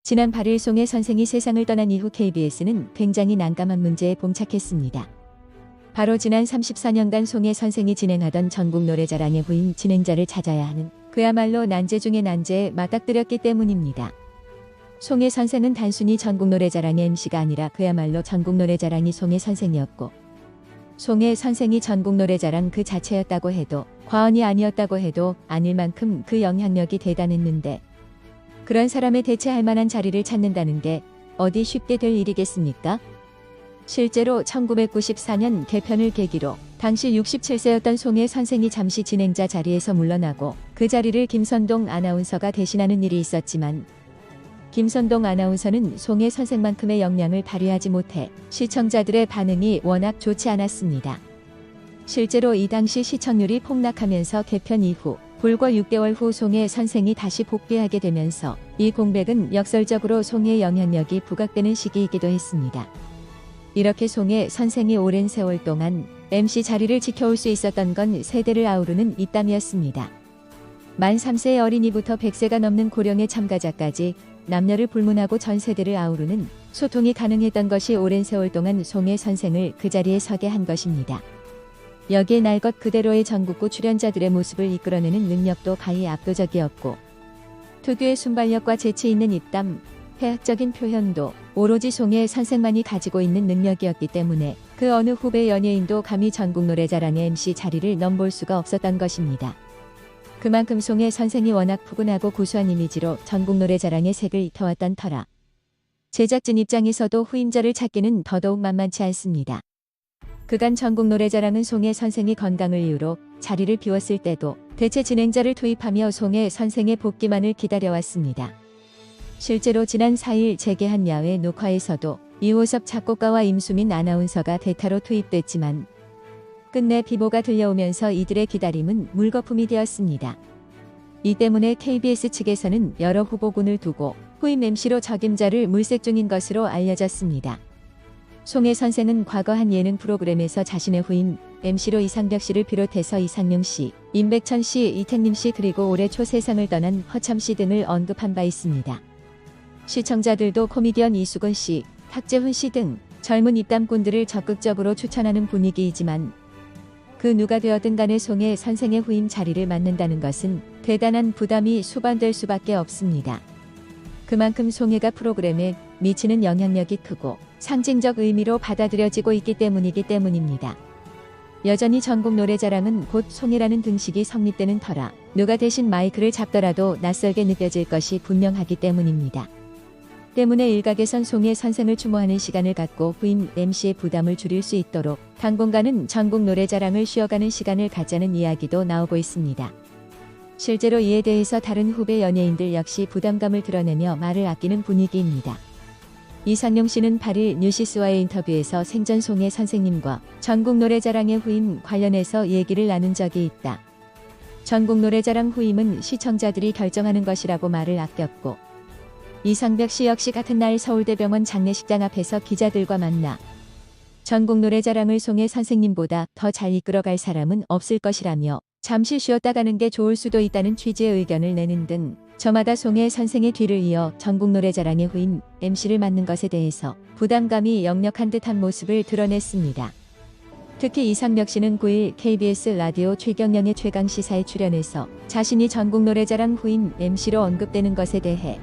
지난 8일 송혜 선생이 세상을 떠난 이후 KBS는 굉장히 난감한 문제에 봉착했습니다. 바로 지난 34년간 송혜 선생이 진행하던 전국 노래자랑의 후임 진행자를 찾아야 하는 그야말로 난제 중의 난제에 맞닥뜨렸기 때문입니다. 송혜 선생은 단순히 전국 노래자랑의 MC가 아니라 그야말로 전국 노래자랑이 송혜 선생이었고, 송혜 선생이 전국 노래자랑 그 자체였다고 해도 과언이 아니었다고 해도 아닐 만큼 그 영향력이 대단했는데, 그런 사람에 대체할 만한 자리를 찾는다는 게 어디 쉽게 될 일이겠습니까? 실제로 1994년 개편을 계기로 당시 67세였던 송혜 선생이 잠시 진행자 자리에서 물러나고 그 자리를 김선동 아나운서가 대신하는 일이 있었지만, 김선동 아나운서는 송혜 선생만큼의 역량을 발휘하지 못해 시청자들의 반응이 워낙 좋지 않았습니다. 실제로 이 당시 시청률이 폭락하면서 개편 이후 불과 6개월 후 송혜 선생이 다시 복귀하게 되면서 이 공백은 역설적으로 송혜의 영향력이 부각되는 시기이기도 했습니다. 이렇게 송혜 선생이 오랜 세월 동안 MC 자리를 지켜올 수 있었던 건 세대를 아우르는 입담이었습니다. 만 3세의 어린이부터 100세가 넘는 고령의 참가자까지 남녀를 불문하고 전 세대를 아우르는 소통이 가능했던 것이 오랜 세월 동안 송혜 선생을 그 자리에 서게 한 것입니다. 여기에 날 것 그대로의 전국구 출연자들의 모습을 이끌어내는 능력도 가히 압도적이었고, 특유의 순발력과 재치 있는 입담, 해학적인 표현도 오로지 송혜 선생만이 가지고 있는 능력이었기 때문에 그 어느 후배 연예인도 감히 전국 노래자랑의 MC 자리를 넘볼 수가 없었던 것입니다. 그만큼 송혜 선생이 워낙 푸근하고 고수한 이미지로 전국 노래자랑의 색을 입혀왔던 터라 제작진 입장에서도 후임자를 찾기는 더더욱 만만치 않습니다. 그간 전국 노래자랑은 송혜 선생이 건강을 이유로 자리를 비웠을 때도 대체 진행자를 투입하며 송혜 선생의 복귀만을 기다려왔습니다. 실제로 지난 4일 재개한 야외 녹화에서도 이호섭 작곡가와 임수민 아나운서가 대타로 투입됐지만 끝내 비보가 들려오면서 이들의 기다림은 물거품이 되었습니다. 이 때문에 KBS 측에서는 여러 후보군을 두고 후임 MC로 적임자를 물색 중인 것으로 알려졌습니다. 송혜 선생은 과거 한 예능 프로그램에서 자신의 후임 MC로 이상벽 씨를 비롯해서 이상용 씨, 임백천 씨, 이태님 씨 그리고 올해 초 세상을 떠난 허참 씨 등을 언급한 바 있습니다. 시청자들도 코미디언 이수근 씨, 탁재훈 씨 등 젊은 입담꾼들을 적극적으로 추천하는 분위기이지만 그 누가 되었든 간에 송혜 선생의 후임 자리를 맡는다는 것은 대단한 부담이 수반될 수밖에 없습니다. 그만큼 송혜가 프로그램에 미치는 영향력이 크고 상징적 의미로 받아들여지고 있기 때문입니다. 여전히 전국 노래자랑은 곧 송혜라는 등식이 성립되는 터라 누가 대신 마이크를 잡더라도 낯설게 느껴질 것이 분명하기 때문입니다. 때문에 일각에선 송혜 선생을 추모하는 시간을 갖고 후임 MC의 부담을 줄일 수 있도록 당분간은 전국 노래자랑을 쉬어가는 시간을 갖자는 이야기도 나오고 있습니다. 실제로 이에 대해서 다른 후배 연예인들 역시 부담감을 드러내며 말을 아끼는 분위기입니다. 이상용 씨는 8일 뉴시스와의 인터뷰에서 생전 송혜 선생님과 전국 노래자랑의 후임 관련해서 얘기를 나눈 적이 있다. 전국 노래자랑 후임은 시청자들이 결정하는 것이라고 말을 아꼈고, 이상벽 씨 역시 같은 날 서울대병원 장례식장 앞에서 기자들과 만나 전국 노래자랑을 송혜 선생님보다 더 잘 이끌어갈 사람은 없을 것이라며 잠시 쉬었다 가는 게 좋을 수도 있다는 취지의 의견을 내는 등 저마다 송혜 선생의 뒤를 이어 전국 노래자랑의 후임 MC를 맡는 것에 대해서 부담감이 역력한 듯한 모습을 드러냈습니다. 특히 이상벽 씨는 9일 KBS 라디오 최경영의 최강시사에 출연해서 자신이 전국 노래자랑 후임 MC로 언급되는 것에 대해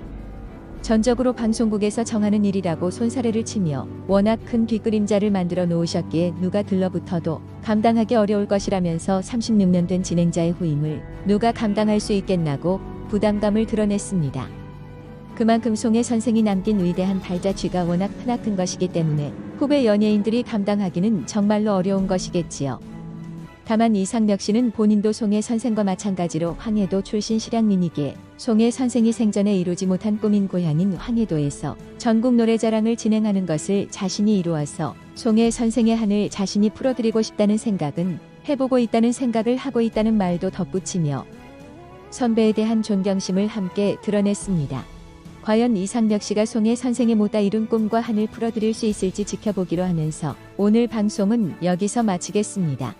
전적으로 방송국에서 정하는 일이라고 손사래를 치며 워낙 큰 뒷그림자를 만들어 놓으셨기에 누가 들러붙어도 감당하기 어려울 것이라면서 36년 된 진행자의 후임을 누가 감당할 수 있겠나고 부담감을 드러냈습니다. 그만큼 송혜 선생이 남긴 위대한 발자취가 워낙 크나큰 것이기 때문에 후배 연예인들이 감당하기는 정말로 어려운 것이겠지요. 다만 이상벽 씨는 본인도 송혜 선생과 마찬가지로 황해도 출신 실향민이기에 송혜 선생이 생전에 이루지 못한 꿈인 고향인 황해도에서 전국 노래자랑을 진행하는 것을 자신이 이루어서 송혜 선생의 한을 자신이 풀어드리고 싶다는 생각은 해보고 있다는 생각을 하고 있다는 말도 덧붙이며 선배에 대한 존경심을 함께 드러냈습니다. 과연 이상벽 씨가 송혜 선생이 못다 이룬 꿈과 한을 풀어드릴 수 있을지 지켜보기로 하면서 오늘 방송은 여기서 마치겠습니다.